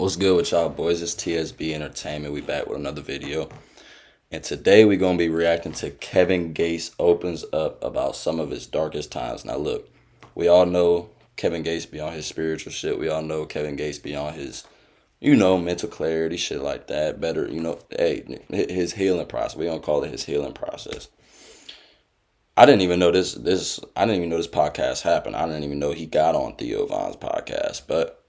What's good with y'all boys? It's TSB Entertainment. We back with another video. And today we going to be reacting to Kevin Gates opens up about some of his darkest times. Now look, we all know Kevin Gates be on his spiritual shit. We all know Kevin Gates be on his, mental clarity, shit like that. Better, his healing process. We don't call it his healing process. I didn't even know I didn't even know this podcast happened. I didn't even know he got on Theo Von's podcast, but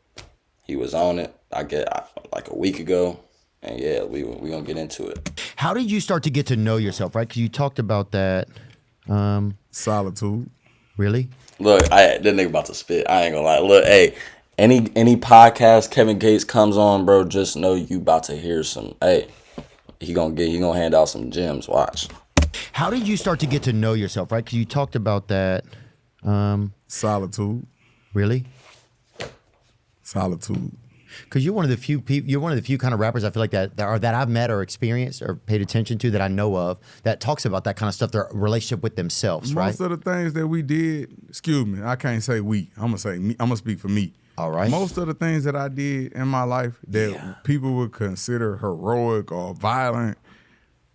he was on it, like a week ago. And yeah, we gonna get into it. How did you start to get to know yourself, right? Because you talked about that. Solitude. Really? Look, this nigga about to spit. I ain't gonna lie. Look, hey, any podcast Kevin Gates comes on, bro, just know you about to hear some. Hey, he gonna hand out some gems. Watch. How did you start to get to know yourself, right? Because you talked about that. Solitude. Really? Solitude. Because you're one of the few people. You're one of the few kind of rappers I feel like that I've met or experienced or paid attention to that I know of that talks about that kind of stuff. Their relationship with themselves, right? Most of the things that we did, excuse me, I can't say we. I'm gonna say me. I'm gonna speak for me. All right. Most of the things that I did in my life that people would consider heroic or violent,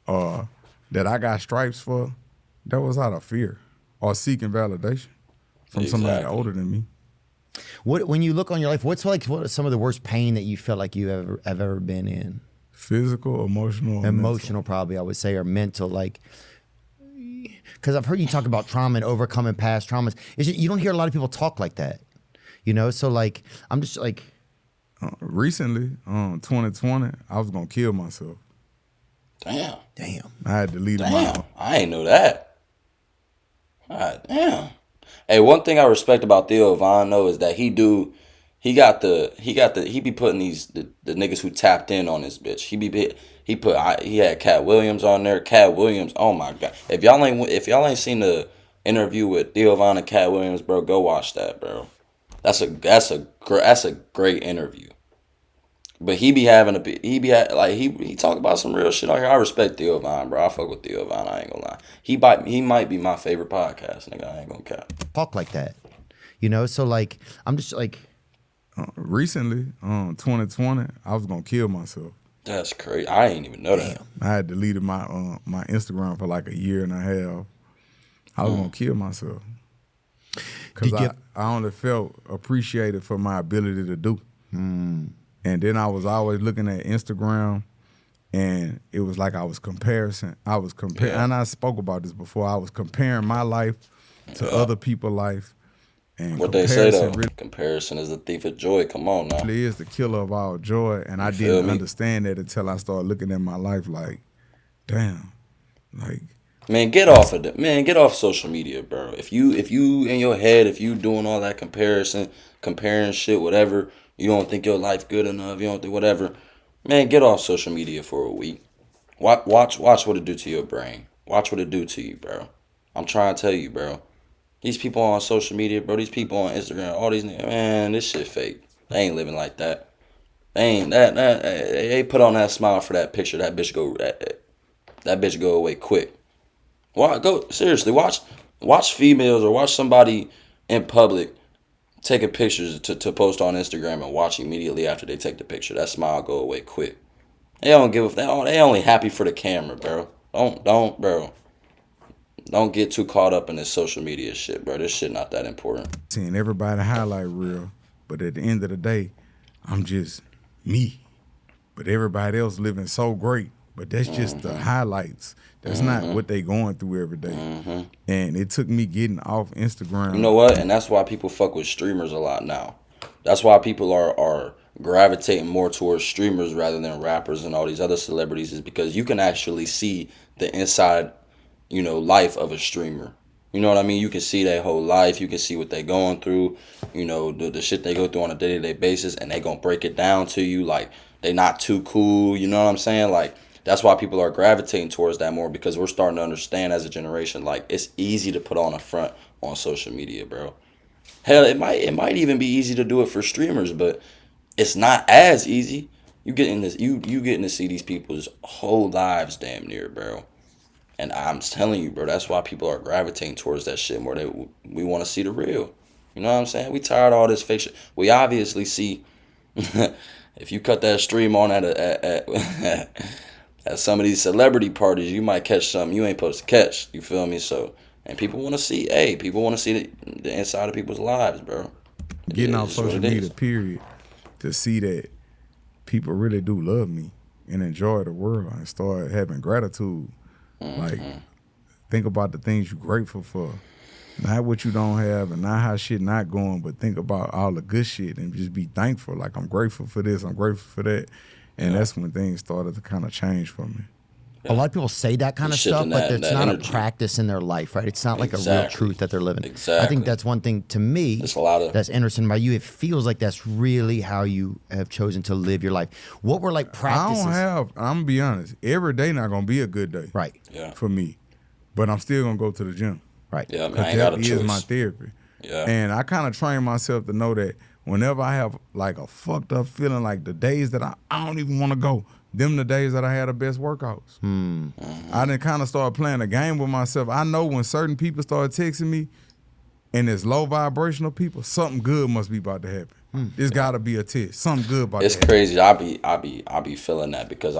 that I got stripes for, that was out of fear or seeking validation from somebody older than me. When you look on your life, what is some of the worst pain that you felt like you have ever been in? Physical, emotional, Emotional, probably I would say, or mental. Like, because I've heard you talk about trauma and overcoming past traumas. You don't hear a lot of people talk like that, So like, I'm just like, recently, 2020, I was gonna kill myself. Damn. I had to leave Damn. I ain't know that. God damn. Hey, one thing I respect about Theo Von though is that he be putting the niggas who tapped in on this bitch. He had Cat Williams on there. Cat Williams, oh my god. If y'all ain't seen the interview with Theo Von and Cat Williams, bro, go watch that, bro. That's a great interview. But he talk about some real shit on here. I respect Theo Von, bro. I fuck with Theo Von. I ain't gonna lie. He might be my favorite podcast, nigga. I ain't gonna cap. Talk like that, So like, I'm just like, recently, 2020, I was gonna kill myself. That's crazy. I ain't even know that. I had deleted my my Instagram for like a year and a half. I was gonna kill myself because I only felt appreciated for my ability to do. And then I was always looking at Instagram, and it was like I was comparing, and I spoke about this before. I was comparing my life to other people's life. And what they say though, comparison is the thief of joy. Come on now. It really is the killer of all joy, and I didn't understand that until I started looking at my life like, damn, like. Man, get off social media, bro. If you in your head, if you doing all that comparing shit, whatever, you don't think your life good enough, you don't think whatever, man, get off social media for a week. Watch what it do to your brain. Watch what it do to you, bro. I'm trying to tell you, bro. These people on social media, bro, these people on Instagram, all these niggas, man, this shit fake. They ain't living like that. They ain't they put on that smile for that picture, that bitch go away quick. Seriously, watch females or watch somebody in public taking pictures to post on Instagram and watch immediately after they take the picture. That smile go away quick. They don't give a they only happy for the camera, bro. Don't get too caught up in this social media shit, bro. This shit not that important. Seeing everybody highlight reel, but at the end of the day, I'm just me. But everybody else living so great. But that's just the highlights. That's not what they going through every day. And it took me getting off Instagram. You know what? And that's why people fuck with streamers a lot now. That's why people are gravitating more towards streamers rather than rappers and all these other celebrities, is because you can actually see the inside, life of a streamer. You know what I mean? You can see their whole life. You can see what they going through, the shit they go through on a day-to-day basis, and they gonna break it down to you like they not too cool. You know what I'm saying? Like, that's why people are gravitating towards that more, because we're starting to understand as a generation, like, it's easy to put on a front on social media, bro. Hell, it might even be easy to do it for streamers, but it's not as easy. You getting to see these people's whole lives damn near, bro. And I'm telling you, bro, that's why people are gravitating towards that shit more. We want to see the real. You know what I'm saying? We tired of all this fake shit. We obviously see If you cut that stream on at some of these celebrity parties, you might catch something you ain't supposed to catch. You feel me? So, and people want to see, people want to see the inside of people's lives, bro. Getting off social media, period, to see that people really do love me and enjoy the world and start having gratitude. Like, think about the things you're grateful for. Not what you don't have and not how shit not going, but think about all the good shit and just be thankful. Like, I'm grateful for this, I'm grateful for that. And that's when things started to kind of change for me. A lot of people say that kind of stuff, but it's not energy. A practice in their life, right? It's not like a real truth that they're living. Exactly. I think that's one thing to me that's interesting about you. It feels like that's really how you have chosen to live your life. What were like practices? I'm going to be honest, every day not going to be a good day for me. But I'm still going to go to the gym. Right. Yeah, man, I ain't got a choice. That is my therapy. Yeah. And I kind of train myself to know that whenever I have like a fucked up feeling, like the days that I don't even want to go, them the days that I had the best workouts. I done kind of started playing a game with myself. I know when certain people start texting me and it's low vibrational people, something good must be about to happen. There's got to be a test. Something good about to happen. It's crazy. I be feeling that because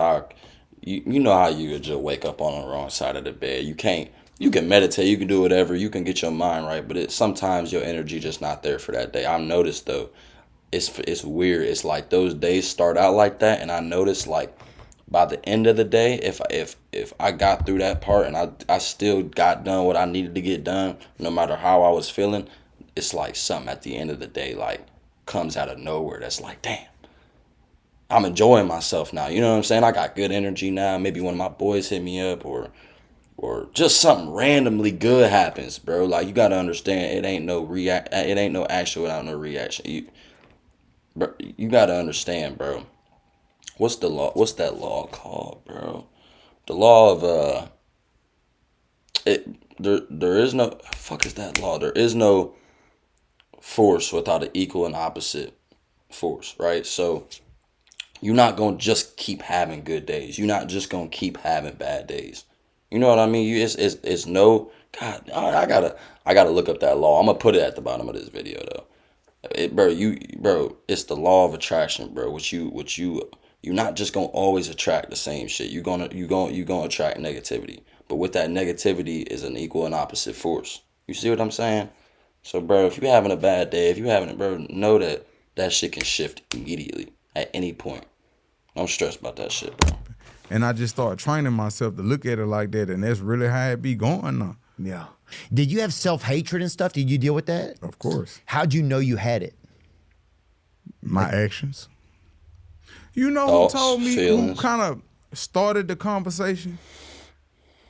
you know how you could just wake up on the wrong side of the bed. You can meditate, you can do whatever, you can get your mind right, but sometimes your energy just not there for that day. I've noticed though, it's weird. It's like those days start out like that, and I noticed like by the end of the day, if I got through that part and I still got done what I needed to get done, no matter how I was feeling, it's like something at the end of the day like comes out of nowhere that's like, damn, I'm enjoying myself now. You know what I'm saying? I got good energy now. Maybe one of my boys hit me up or just something randomly good happens, bro. Like, you gotta understand, it ain't no action without no reaction. You gotta understand, bro. What's the law? What's that law called, bro? The law of there is no, fuck is that law? There is no force without an equal and opposite force, right? So you're not gonna just keep having good days. You're not just gonna keep having bad days. You know what I mean? It's no, God. I gotta look up that law. I'm gonna put it at the bottom of this video though. Bro, it's the law of attraction, bro. You're not just gonna always attract the same shit. You're gonna attract negativity. But with that negativity is an equal and opposite force. You see what I'm saying? So, bro, if you're having a bad day, bro, know that shit can shift immediately at any point. Don't stress about that shit, bro. And I just started training myself to look at it like that, and that's really how it be going now. Yeah. Did you have self-hatred and stuff? Did you deal with that? Of course. How'd you know you had it? My actions. You know Thoughts, who told me, feelings. who kind of started the conversation?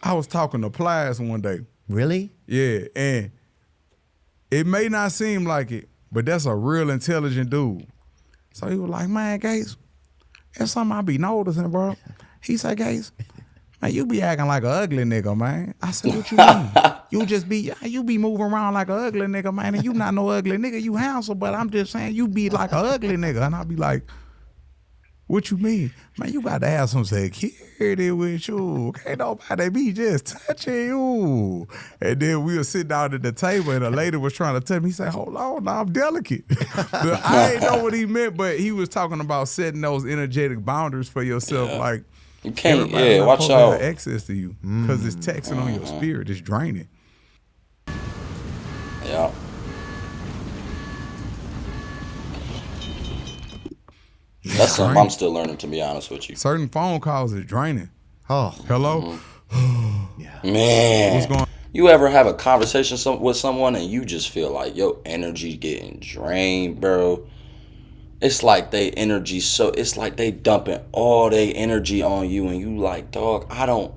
I was talking to Plies one day. Really? Yeah, and it may not seem like it, but that's a real intelligent dude. So he was like, man, Gates, that's something I be noticing, bro. He said, Gates, man, you be acting like an ugly nigga, man. I said, what you mean? You be moving around like an ugly nigga, man, and you not no ugly nigga. You handsome, but I'm just saying you be like an ugly nigga. And I be like, what you mean? Man, you got to have some security with you. Can't nobody be just touching you. And then we would sit down at the table and a lady was trying to tell me, he said, hold on, now I'm delicate. I ain't know what he meant, but he was talking about setting those energetic boundaries for yourself. Like, you can't, watch watch out. have access to you because it's taxing on your spirit. It's draining. Yeah. That's something I'm still learning, to be honest with you. Certain phone calls is draining. Oh. Hello? Yeah. Man. What's going on? You ever have a conversation with someone and you just feel like your energy getting drained, bro? It's like it's like they dumping all their energy on you and you like, dog,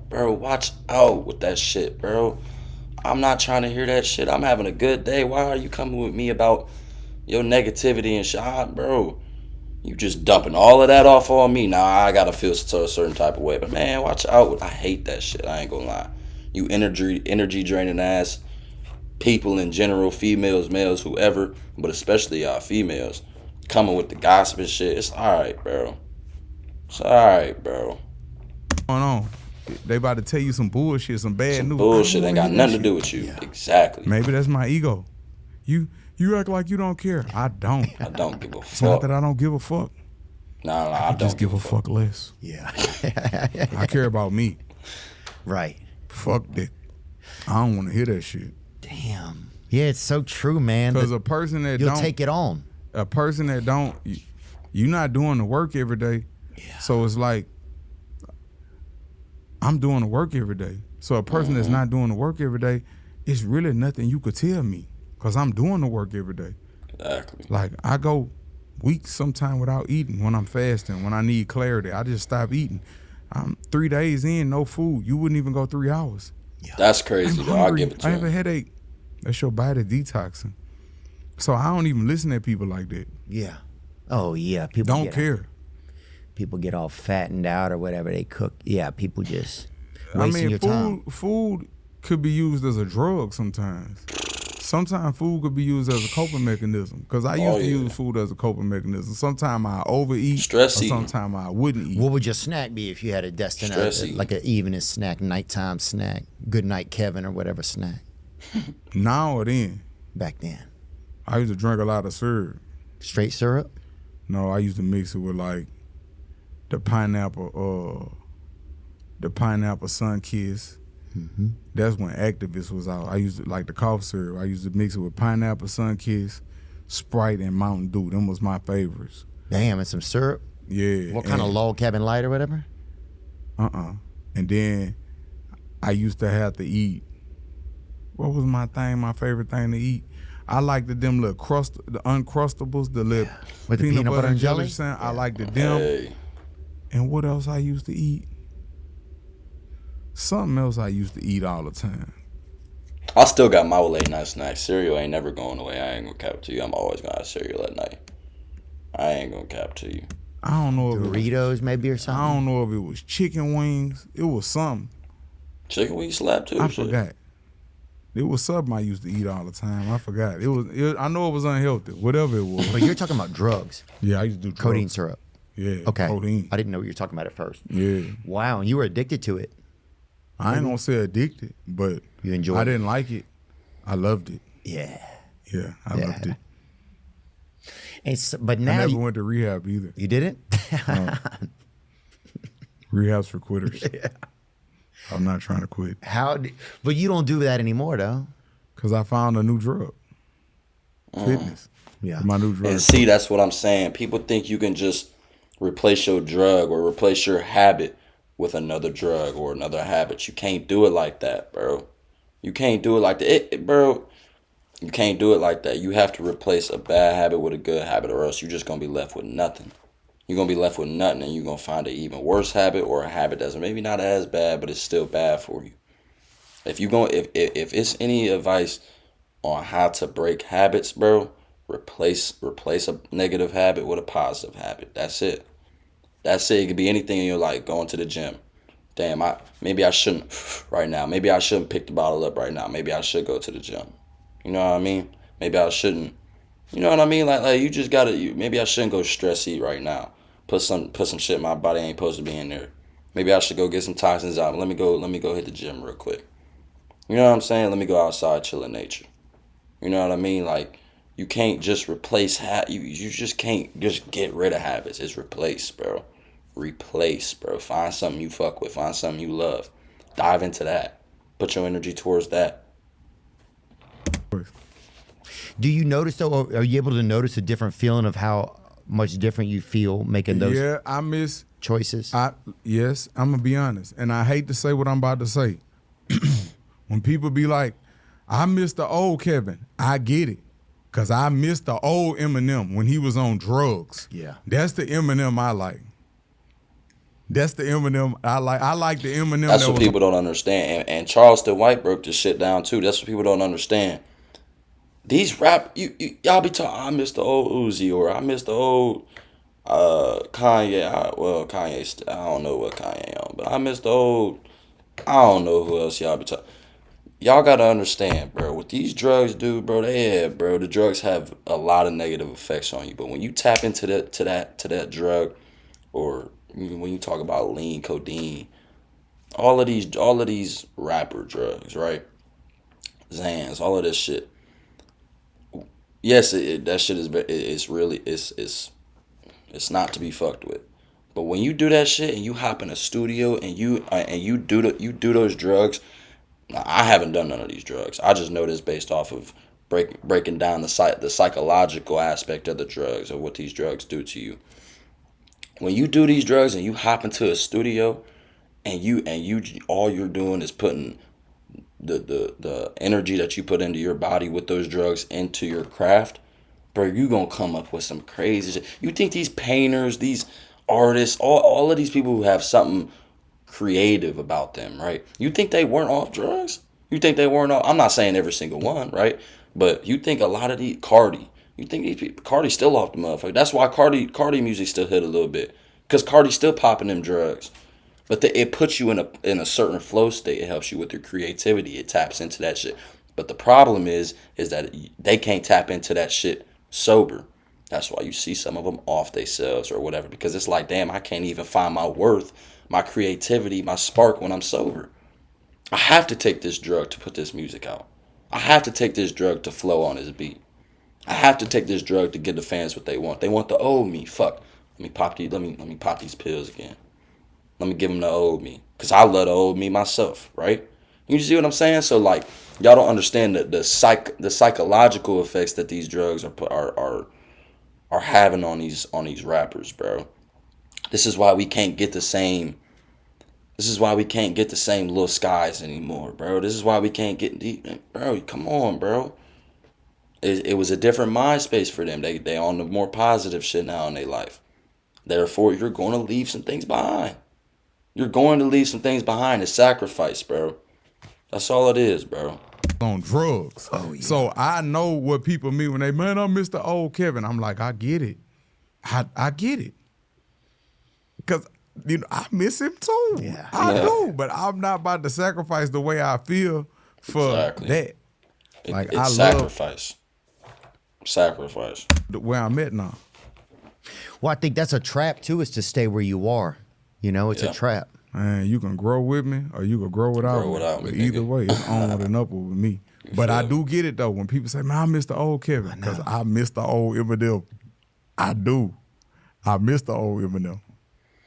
bro, watch out with that shit, bro. I'm not trying to hear that shit. I'm having a good day. Why are you coming with me about your negativity and shit? Bro, you just dumping all of that off on me. Now I gotta feel a certain type of way. But man, watch out. I hate that shit. I ain't gonna lie. You energy draining ass people in general, females, males, whoever, but especially y'all females, coming with the gossip and shit. It's alright, bro. It's alright, bro. What's going on? They about to tell you some bullshit, some bad news. Bullshit ain't got nothing to do with you. Yeah. Exactly. Maybe that's my ego. You act like you don't care. I don't. I don't give a fuck. It's not that I don't give a fuck. Nah, I don't Just give a fuck less. Yeah. I care about me. Right. Fuck that. I don't want to hear that shit. Damn. Yeah, it's so true, man. Because a person that You'll don't take it on. a person that don't, you're not doing the work every day. Yeah. So it's like, I'm doing the work every day. So a person that's not doing the work every day, it's really nothing you could tell me because I'm doing the work every day. Exactly. Like, I go weeks sometime without eating when I'm fasting, when I need clarity. I just stop eating. I'm 3 days in, no food. You wouldn't even go 3 hours. That's crazy, I'm though. I'll hungry. give it to I have a him. headache. That's your body detoxing. So I don't even listen to people like that. Yeah. Oh yeah. People Don't get care. People get all fattened out or whatever they cook. Yeah. People just I wasting mean, your time. food could be used as a drug sometimes. Sometimes food could be used as a coping mechanism. Because I used to yeah. use food as a coping mechanism. Sometimes I overeat, Stress or eating. sometimes I wouldn't eat. What would your snack be if you had a Stress eating. like an evening snack, nighttime snack, good night Kevin or whatever snack Now or then, back then? I used to drink a lot of syrup. Straight syrup? No, I used to mix it with like the pineapple sun kiss. Mm-hmm. That's when Activist was out. I used to like the cough syrup. I used to mix it with pineapple sun kiss, Sprite, and Mountain Dew. Them was my favorites. Damn, and some syrup. Yeah. What kind of log cabin light or whatever? And then I used to have to eat. What was my favorite thing to eat? I liked them little the Uncrustables, the little With the peanut butter and jelly? I liked them. Hey. And what else I used to eat? Something else I used to eat all the time. I still got my late night snack. Cereal ain't never going away. I ain't gonna cap to you. I'm always gonna have cereal at night. I ain't gonna cap to you. I don't know if Doritos maybe or something? I don't know if it was chicken wings. It was something. Chicken wing slap too. I shit. forgot. It was something I used to eat all the time. I forgot. I know it was unhealthy. Whatever it was. But you're talking about drugs. Yeah, I used to do Codeine drugs. syrup. Yeah. Okay. Codeine. I didn't know what you were talking about at first. Yeah. Wow, and you were addicted to it. I ain't gonna say addicted, but You enjoyed I it? didn't like it. I loved it. Yeah. Yeah, I loved it. But I now never went to rehab either. you didn't? Rehab's for quitters. I'm not trying to quit But you don't do that anymore though. because I found a new drug. Fitness. Yeah. My new drug. And see, that's what I'm saying. People think you can just replace your drug or replace your habit with another drug or another habit. You can't do it like that, bro. You can't do it like that. Bro, you can't do it like that. You have to replace a bad habit with a good habit or else you're just going to be left with nothing. You're going to be left with nothing and you're going to find an even worse habit or a habit that's maybe not as bad, but it's still bad for you. If it's any advice on how to break habits, bro, replace a negative habit with a positive habit. That's it. That's it. It could be anything in your life. Going to the gym. Damn, maybe I shouldn't right now. Maybe I shouldn't pick the bottle up right now. Maybe I should go to the gym. You know what I mean? Maybe I shouldn't. You know what I mean? Like you just gotta. Maybe I shouldn't go stress eat right now. Put some shit in my body ain't supposed to be in there. Maybe I should go get some toxins out. Let me go hit the gym real quick. You know what I'm saying? Let me go outside, chill in nature. You know what I mean? Like you can't just replace you just can't just get rid of habits. It's replace, bro. Replace, bro. Find something you fuck with. Find something you love. Dive into that. Put your energy towards that. Do you notice though, or are you able to notice a different feeling of how much different you feel making those Yeah, I miss. choices? Yes, I'm gonna be honest, and I hate to say what I'm about to say. When people be like, "I miss the old Kevin," I get it, cause I miss the old Eminem when he was on drugs. Yeah. That's the Eminem I like. That's the Eminem I like. I like the Eminem. That's that what was people don't understand. And Charleston White broke this shit down too. That's what people don't understand. These y'all be talking, I miss the old Uzi or I miss the old Kanye. Kanye, I don't know what Kanye on, but I miss the old, I don't know who else y'all be talking. Y'all gotta understand, bro, what these drugs do, bro, the drugs have a lot of negative effects on you. But when you tap into that drug, or when you talk about lean, codeine, all of these rapper drugs, right? Xans, all of this shit. Yes, that shit is really it's It's not to be fucked with. But when you do that shit and you hop in a studio and you do those drugs, now, I haven't done none of these drugs. I just know this based off of breaking down the psychological aspect of the drugs, or what these drugs do to you. When you do these drugs and you hop into a studio and you all you're doing is putting the energy that you put into your body with those drugs into your craft, bro, you gonna come up with some crazy shit. You think these painters, these artists, all of these people who have something creative about them, right? You think they weren't off drugs? You think they weren't off? I'm not saying every single one, right? But you think a lot of these Cardi, you think these people, Cardi's still off the motherfucker. That's why Cardi music still hit a little bit, cause Cardi's still popping them drugs. But it puts you in a certain flow state. It helps you with your creativity. It taps into that shit. But the problem is that they can't tap into that shit sober. That's why you see some of them off themselves or whatever. Because it's like, damn, I can't even find my worth, my creativity, my spark when I'm sober. I have to take this drug to put this music out. I have to take this drug to flow on this beat. I have to take this drug to give the fans what they want. They want the old me. Fuck. Let me pop these pills again. Let me give them the old me, cause I love the old me myself, right? You see what I'm saying? So like, y'all don't understand the psychological effects that these drugs are having on these rappers, bro. This is why we can't get the same. This is why we can't get the same Lil Skies anymore, bro. This is why we can't get deep, bro. Come on, bro. It was a different mind space for them. They on the more positive shit now in their life. Therefore, you're going to leave some things behind. You're going to leave some things behind. It's sacrifice, bro. That's all it is, bro. On drugs. Oh, yeah. So I know what people mean when they, man, I miss the old Kevin. I'm like, I get it. I get it. Because, I miss him too. Yeah. I do, but I'm not about to sacrifice the way I feel for that. Like, it's sacrifice. Sacrifice. Where I'm at now. Well, I think that's a trap too, is to stay where you are. It's a trap. Man, you can grow with me or you can grow without me. But either way, it's onward and upward with me. But I do get it though when people say, man, I miss the old Kevin. Because I miss the old Eminem. I do. I miss the old Eminem.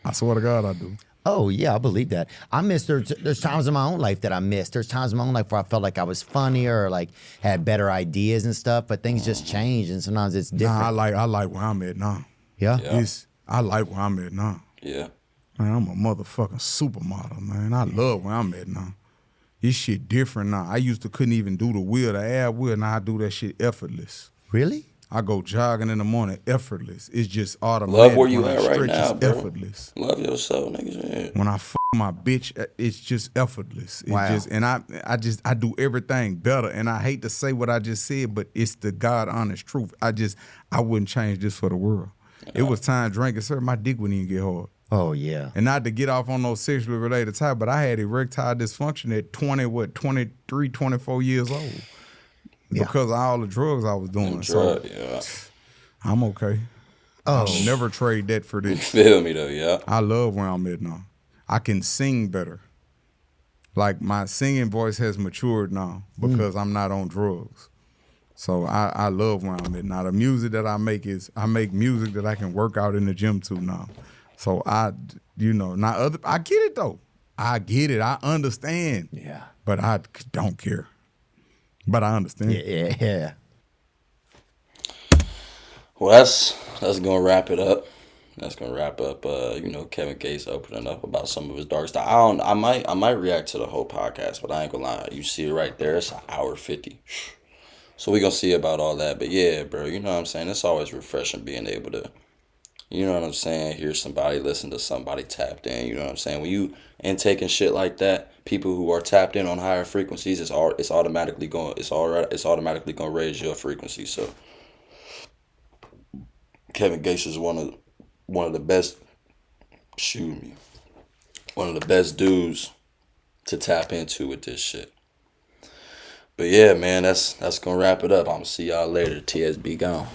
I swear to God I do. Oh, yeah, I believe that. I miss, there's times in my own life that I missed. There's times in my own life where I felt like I was funnier or like had better ideas and stuff, but things just change and sometimes it's different. Nah, I like where I'm at now. Yeah? I like where I'm at now. Yeah. Man, I'm a motherfucking supermodel, man. I love where I'm at now. This shit different now. I used to couldn't even do the ab wheel. Now I do that shit effortless. Really? I go jogging in the morning, effortless. It's just automatic. Love where you at right now, bro. Effortless. Love yourself, niggas. When I f my bitch, it's just effortless. It's just, and I do everything better. And I hate to say what I just said, but it's the God honest truth. I wouldn't change this for the world. It was time drinking, sir. My dick wouldn't even get hard. Oh, yeah. And not to get off on those sexually related type, but I had erectile dysfunction at 23, 24 years old. Because of all the drugs I was doing. I'm okay. I'll never trade that for this. You feel me though, yeah. I love where I'm at now. I can sing better. Like my singing voice has matured now because I'm not on drugs. So I love where I'm at now. The music that I make music that I can work out in the gym to now. So I get it though. I get it. I understand. Yeah. But I don't care. But I understand. Yeah. Well, that's gonna wrap it up. That's gonna wrap up. Kevin Gates opening up about some of his dark stuff. I might react to the whole podcast, but I ain't gonna lie. You see it right there. It's an hour 50. So we gonna see about all that. But yeah, bro, you know what I'm saying. It's always refreshing being able to, you know what I'm saying, hear somebody, listen to somebody tapped in. You know what I'm saying. When you intaking shit like that, people who are tapped in on higher frequencies, it's automatically gonna raise your frequency. So Kevin Gates is one of the best. One of the best dudes to tap into with this shit. But yeah, man, that's gonna wrap it up. I'm gonna see y'all later. TSB gone.